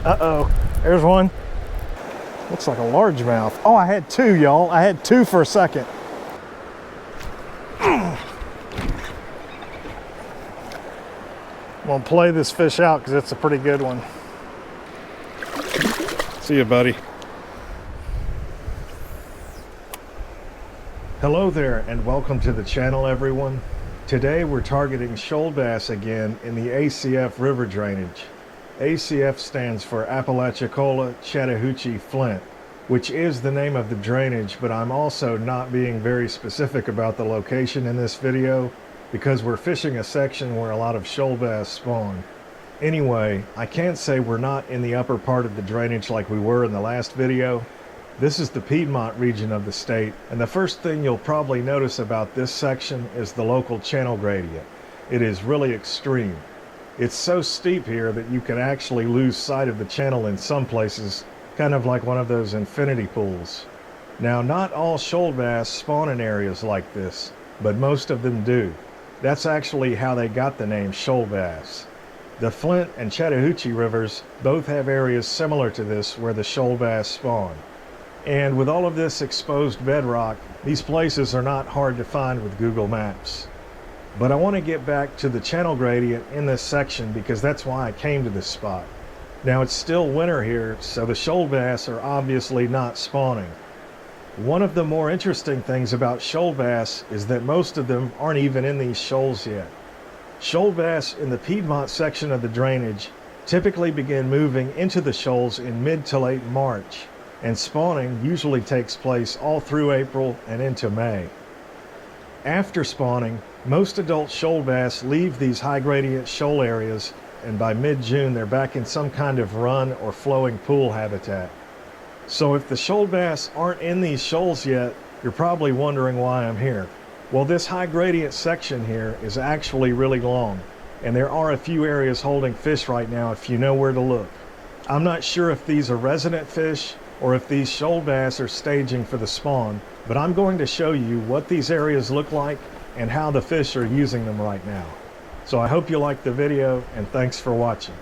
Uh-oh, there's one. Looks like a largemouth. Oh, I had two, y'all. I had two for a second. I'm gonna play this fish out because it's a pretty good one. See you, buddy. Hello there and welcome to the channel, everyone. Today we're targeting shoal bass again in the ACF river drainage. ACF stands for Apalachicola-Chattahoochee-Flint, which is the name of the drainage, but I'm also not being very specific about the location in this video because we're fishing a section where a lot of shoal bass spawn. Anyway, I can't say we're not in the upper part of the drainage like we were in the last video. This is the Piedmont region of the state, and the first thing you'll probably notice about this section is the local channel gradient. It is really extreme. It's so steep here that you can actually lose sight of the channel in some places, kind of like one of those infinity pools. Now, not all shoal bass spawn in areas like this, but most of them do. That's actually how they got the name shoal bass. The Flint and Chattahoochee rivers both have areas similar to this where the shoal bass spawn. And with all of this exposed bedrock, these places are not hard to find with Google Maps. But I want to get back to the channel gradient in this section because that's why I came to this spot. Now it's still winter here, so the shoal bass are obviously not spawning. One of the more interesting things about shoal bass is that most of them aren't even in these shoals yet. Shoal bass in the Piedmont section of the drainage typically begin moving into the shoals in mid to late March, and spawning usually takes place all through April and into May. After spawning, most adult shoal bass leave these high gradient shoal areas, and by mid-June they're back in some kind of run or flowing pool habitat. So if the shoal bass aren't in these shoals yet, you're probably wondering why I'm here. Well, this high gradient section here is actually really long, and there are a few areas holding fish right now if you know where to look. I'm not sure if these are resident fish or if these shoal bass are staging for the spawn, but I'm going to show you what these areas look like and how the fish are using them right now. So I hope you liked the video, and thanks for watching.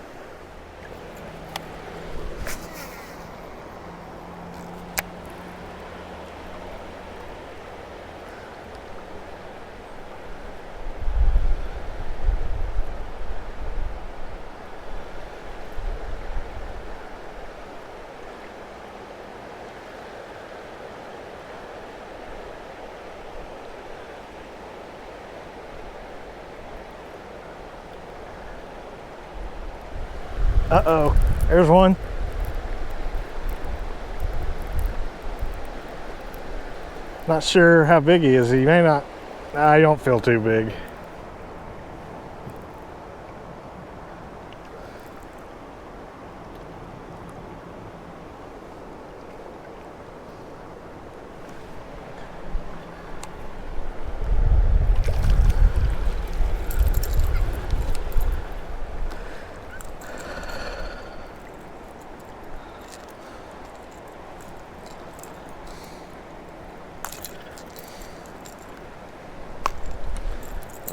Uh-oh, there's one. Not sure how big he is. He may not, I don't feel too big.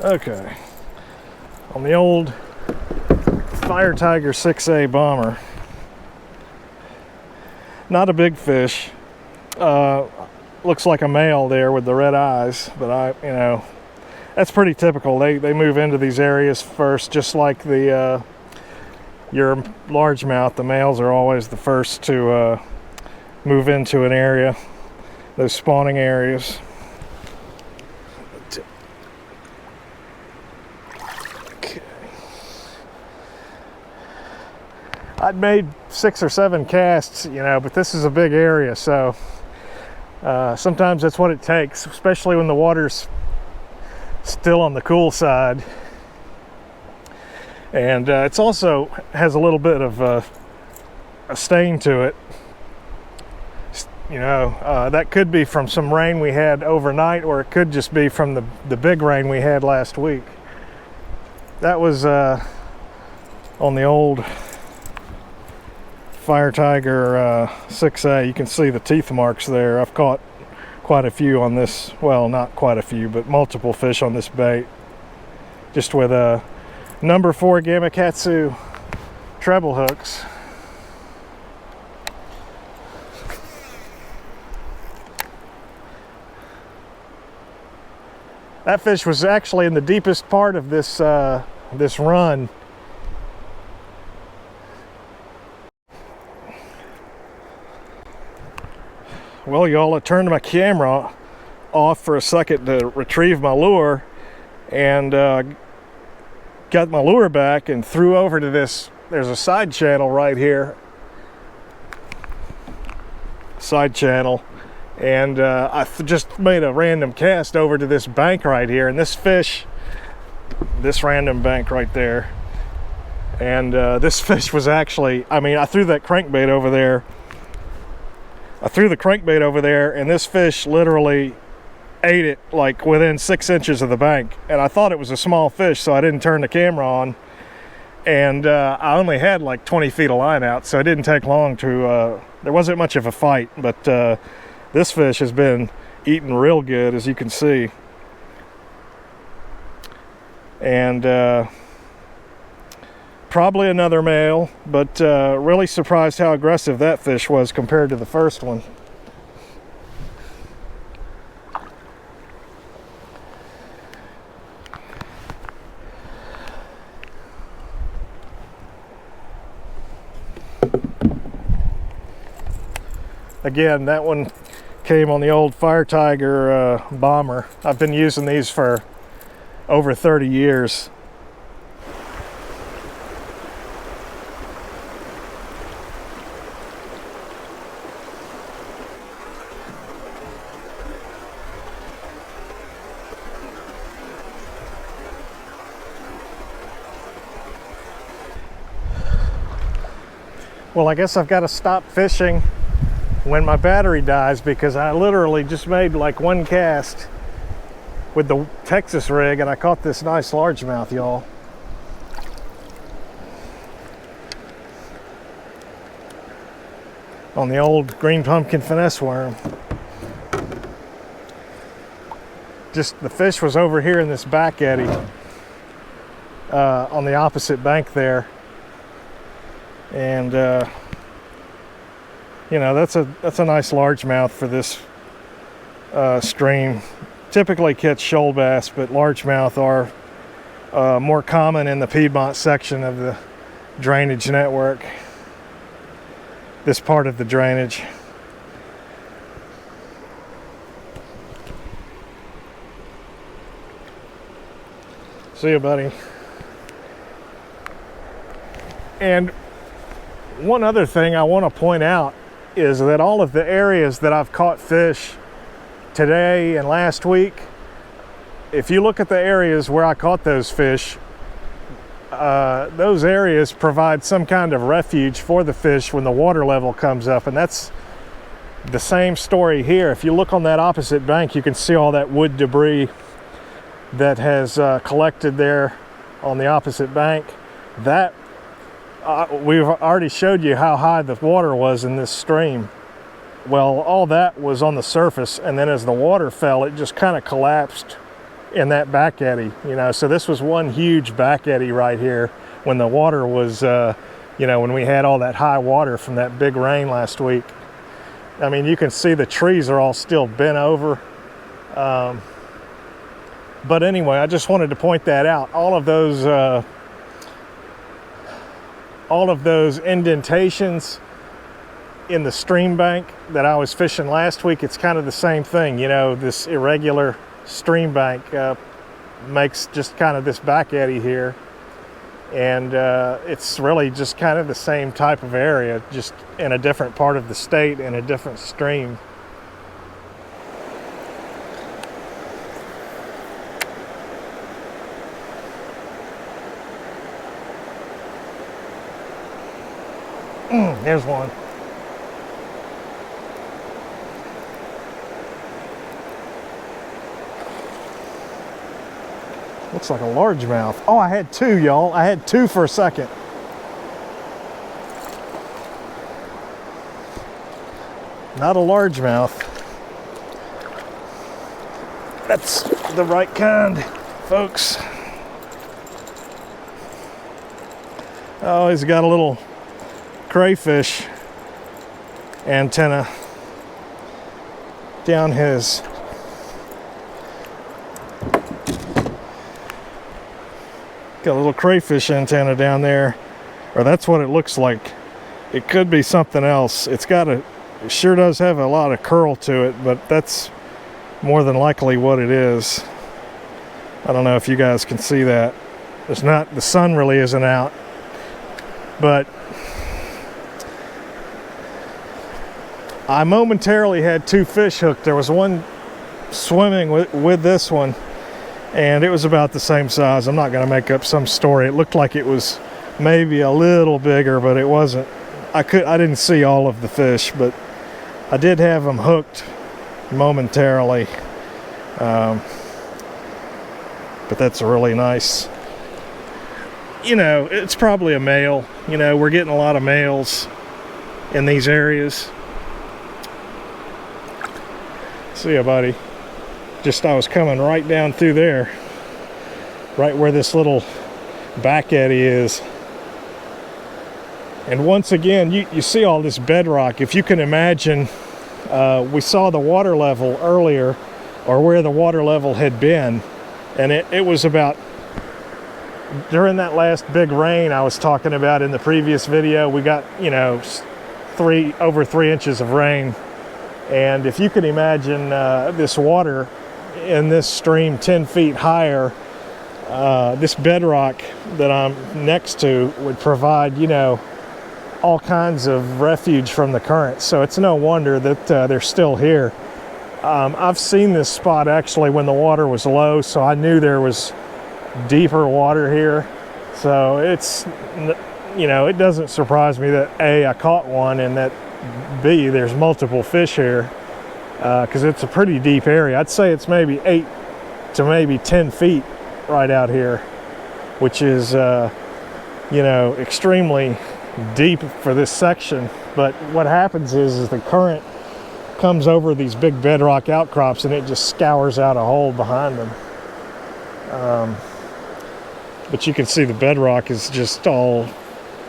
Okay, on the old Fire Tiger 6A bomber. Not a big fish. Looks like a male there with the red eyes, but that's pretty typical. They move into these areas first, just like the your largemouth. The males are always the first to move into an area, those spawning areas. I'd made 6 or 7 casts, but this is a big area, so sometimes that's what it takes, especially when the water's still on the cool side. And it's also has a little bit of a stain to it. That could be from some rain we had overnight, or it could just be from the big rain we had last week. That was on the old Fire Tiger 6A. You can see the teeth marks there. I've caught quite a few on this, well, not quite a few, but multiple fish on this bait, just with number 4 Gamakatsu treble hooks. That fish was actually in the deepest part of this this run. Well, y'all, I turned my camera off for a second to retrieve my lure, and got my lure back and threw over to this. There's a side channel right here. Side channel. And I just made a random cast over to this bank right here, and this fish, this random bank right there, and this fish was actually, I mean, I threw that crankbait over there. I threw the crankbait over there, and this fish literally ate it like within 6 inches of the bank. And I thought it was a small fish, so I didn't turn the camera on. And I only had like 20 feet of line out, so it didn't take long to, there wasn't much of a fight, but this fish has been eating real good, as you can see. And probably another male, but really surprised how aggressive that fish was compared to the first one. Again, that one came on the old Fire Tiger bomber. I've been using these for over 30 years. Well, I guess I've got to stop fishing when my battery dies, because I literally just made like one cast with the Texas rig and I caught this nice largemouth, y'all. On the old green pumpkin finesse worm. Just the fish was over here in this back eddy on the opposite bank there. And you know, that's a nice largemouth for this stream. Typically catch shoal bass, but largemouth are more common in the Piedmont section of the drainage network. This part of the drainage. See you, buddy. And one other thing I want to point out is that all of the areas that I've caught fish today and last week, if you look at the areas where I caught those fish, those areas provide some kind of refuge for the fish when the water level comes up. And that's the same story here. If you look on that opposite bank, you can see all that wood debris that has collected there on the opposite bank. That we've already showed you how high the water was in this stream. Well, all that was on the surface, and then as the water fell, it just kind of collapsed in that back eddy, you know. So this was one huge back eddy right here when the water was, you know, when we had all that high water from that big rain last week. I mean, you can see the trees are all still bent over. But anyway, I just wanted to point that out. All of those indentations in the stream bank that I was fishing last week, it's kind of the same thing. You know, this irregular stream bank makes just kind of this back eddy here. And it's really just kind of the same type of area, just in a different part of the state, in a different stream. There's one. Looks like a largemouth. Oh, I had two, y'all. I had two for a second. Not a largemouth. That's the right kind, folks. Oh, he's got a little crayfish antenna down his Got a little crayfish antenna down there, or that's what it looks like. It could be something else. It sure does have a lot of curl to it, but that's more than likely what it is. I don't know if you guys can see that. It's not, the sun really isn't out, but I momentarily had two fish hooked. There was one swimming with this one, and it was about the same size. I'm not going to make up some story. It looked like it was maybe a little bigger, but it wasn't. I didn't see all of the fish, but I did have them hooked momentarily. But that's a really nice, you know, it's probably a male. You know, we're getting a lot of males in these areas. See ya, buddy. I was coming right down through there, right where this little back eddy is. And once again, you see all this bedrock. If you can imagine, we saw the water level earlier, or where the water level had been, and it was about, during that last big rain I was talking about in the previous video, we got, you know, over 3 inches of rain. And if you can imagine this water in this stream 10 feet higher, this bedrock that I'm next to would provide, you know, all kinds of refuge from the current. So it's no wonder that they're still here. I've seen this spot actually when the water was low, so I knew there was deeper water here. So it's, you know, it doesn't surprise me that A, I caught one, and that B, there's multiple fish here, because it's a pretty deep area. I'd say it's maybe 8 to maybe 10 feet right out here, which is, you know, extremely deep for this section. But what happens is the current comes over these big bedrock outcrops and it just scours out a hole behind them. But you can see the bedrock is just all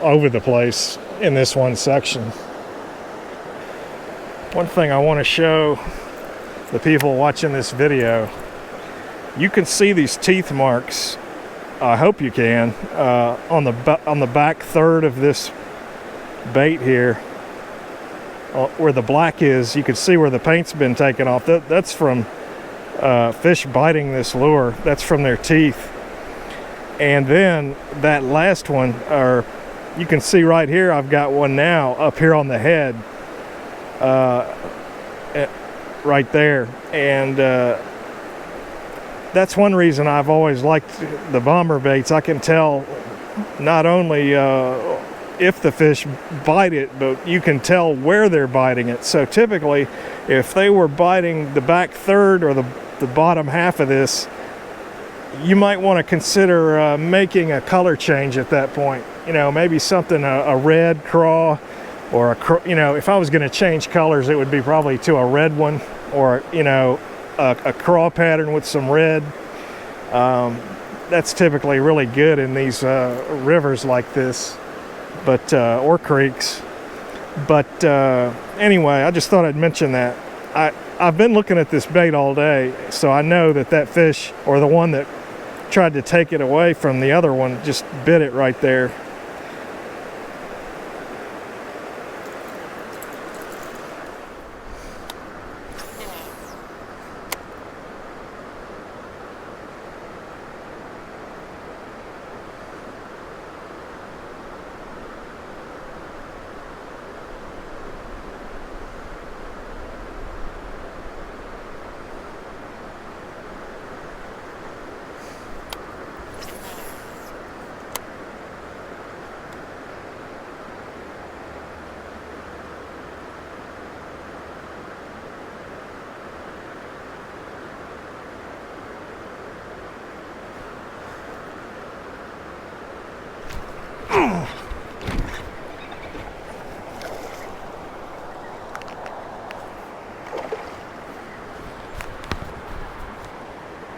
over the place in this one section. One thing I want to show the people watching this video, you can see these teeth marks, I hope you can, on the back third of this bait here. Where the black is, you can see where the paint's been taken off. That's from fish biting this lure. That's from their teeth. And then that last one, or you can see right here, I've got one now up here on the head, right there. And that's one reason I've always liked the bomber baits. I can tell not only if the fish bite it, but you can tell where they're biting it. So typically, if they were biting the back third or the bottom half of this, you might want to consider making a color change at that point. You know, maybe something, a red craw, or you know, if I was going to change colors, it would be probably to a red one, or, you know, a craw pattern with some red. That's typically really good in these rivers like this, but or creeks. But anyway, I just thought I'd mention that. I've been looking at this bait all day, so I know that fish, or the one that tried to take it away from the other one, just bit it right there.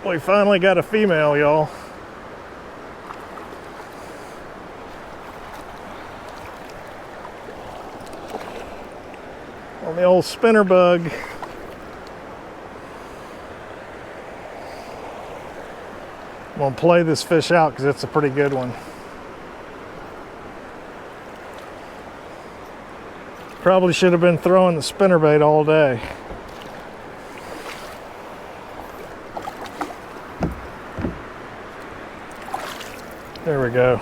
We finally got a female, y'all. On the old spinner bug. I'm gonna play this fish out because it's a pretty good one. Probably should have been throwing the spinnerbait all day. There we go.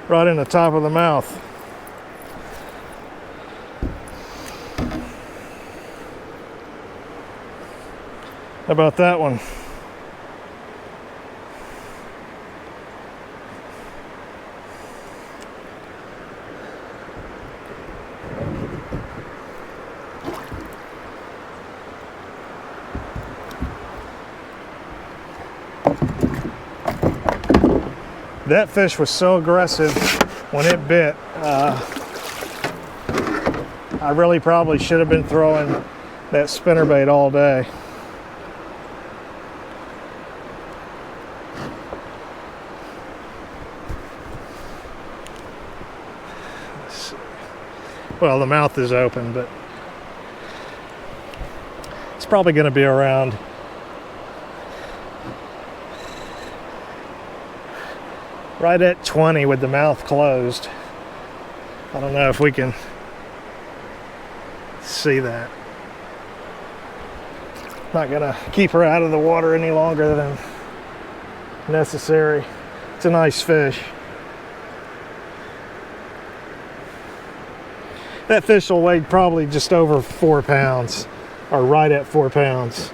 Right in the top of the mouth. How about that one? That fish was so aggressive when it bit. I really probably should have been throwing that spinnerbait all day. Well, the mouth is open, but it's probably going to be around right at 20 with the mouth closed. I don't know if we can see that. Not gonna keep her out of the water any longer than necessary. It's a nice fish. That fish will weigh probably just over 4 pounds, or right at 4 pounds.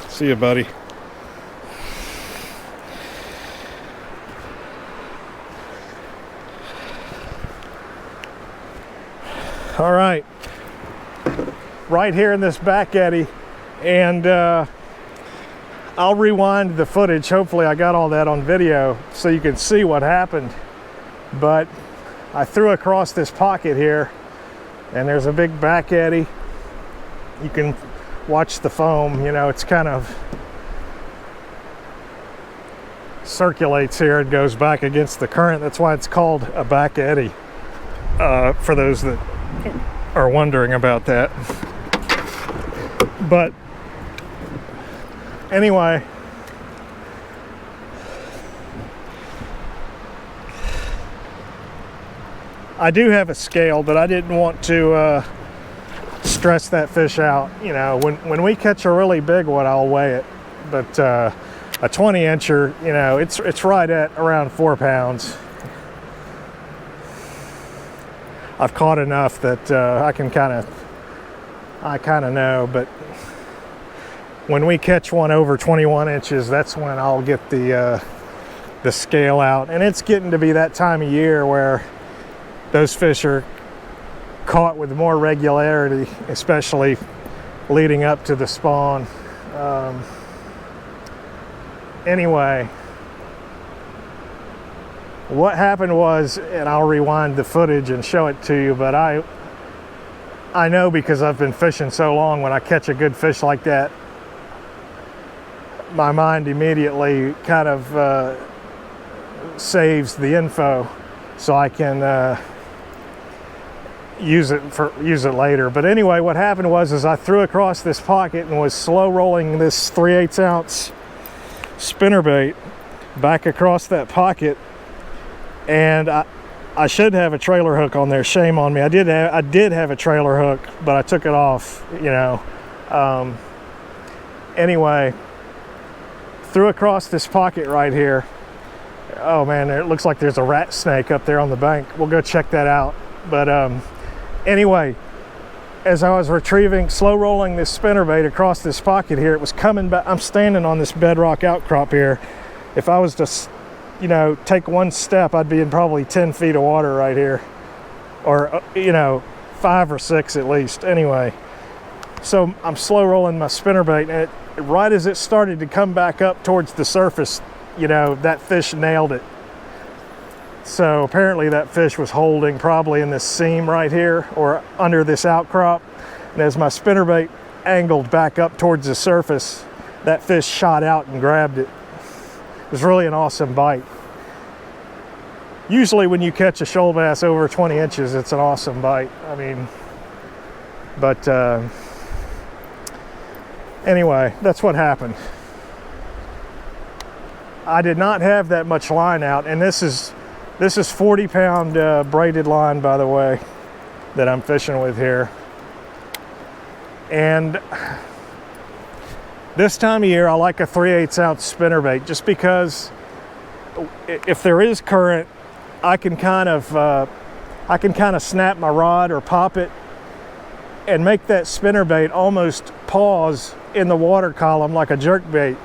See you, buddy. All right, right here in this back eddy, and I'll rewind the footage. Hopefully I got all that on video so you can see what happened. But I threw across this pocket here, and there's a big back eddy. You can watch the foam, you know, it's kind of circulates here and goes back against the current. That's why it's called a back eddy, for those that are wondering about that. But anyway, I do have a scale, but I didn't want to stress that fish out. You know, when we catch a really big one, I'll weigh it, but a 20-incher, you know, it's right at around 4 pounds. I've caught enough that I kind of know, but when we catch one over 21 inches, that's when I'll get the scale out. And it's getting to be that time of year where those fish are caught with more regularity, especially leading up to the spawn. Anyway, what happened was, and I'll rewind the footage and show it to you, but I know because I've been fishing so long, when I catch a good fish like that, my mind immediately kind of saves the info so I can use it later. But anyway, what happened was I threw across this pocket and was slow rolling this 3/8 ounce spinnerbait back across that pocket, and I should have a trailer hook on there. Shame on me. I did have a trailer hook, but I took it off, you know. Anyway, threw across this pocket right here. Oh man, it looks like there's a rat snake up there on the bank. We'll go check that out. But anyway, as I was slow rolling this spinnerbait across this pocket here, it was coming back. I'm standing on this bedrock outcrop here. If I was to, you know, take one step, I'd be in probably 10 feet of water right here, or you know, 5 or 6 at least. Anyway, so I'm slow rolling my spinnerbait, and right as it started to come back up towards the surface, you know, that fish nailed it. So apparently that fish was holding probably in this seam right here or under this outcrop, and as my spinnerbait angled back up towards the surface, that fish shot out and grabbed it. It was really an awesome bite. Usually when you catch a shoal bass over 20 inches, it's an awesome bite. I mean, but Anyway, that's what happened. I did not have that much line out, and this is 40-pound braided line, by the way, that I'm fishing with here. And this time of year, I like a 3/8 ounce spinnerbait, just because if there is current, I can kind of snap my rod or pop it and make that spinnerbait almost pause in the water column like a jerkbait.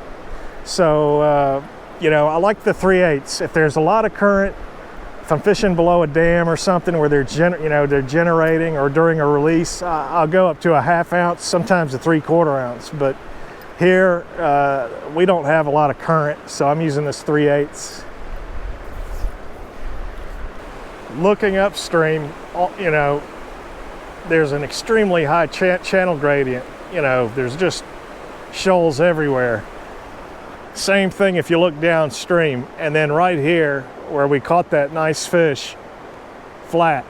So, you know, I like the 3/8. If there's a lot of current, if I'm fishing below a dam or something where they're generating, or during a release, I'll go up to a 1/2 ounce, sometimes a 3/4 ounce. But here, we don't have a lot of current, so I'm using this 3/8. Looking upstream, you know, there's an extremely high channel gradient. You know, there's just shoals everywhere. Same thing if you look downstream. And then right here, where we caught that nice fish, flat,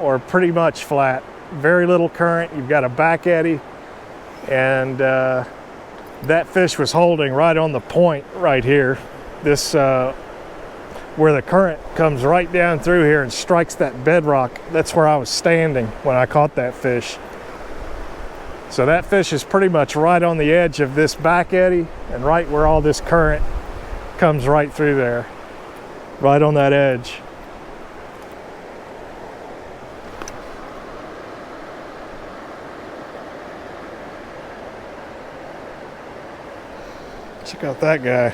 or pretty much flat. Very little current. You've got a back eddy, and that fish was holding right on the point right here. This where the current comes right down through here and strikes that bedrock. That's where I was standing when I caught that fish. So that fish is pretty much right on the edge of this back eddy, and right where all this current comes right through there, right on that edge. Check out that guy.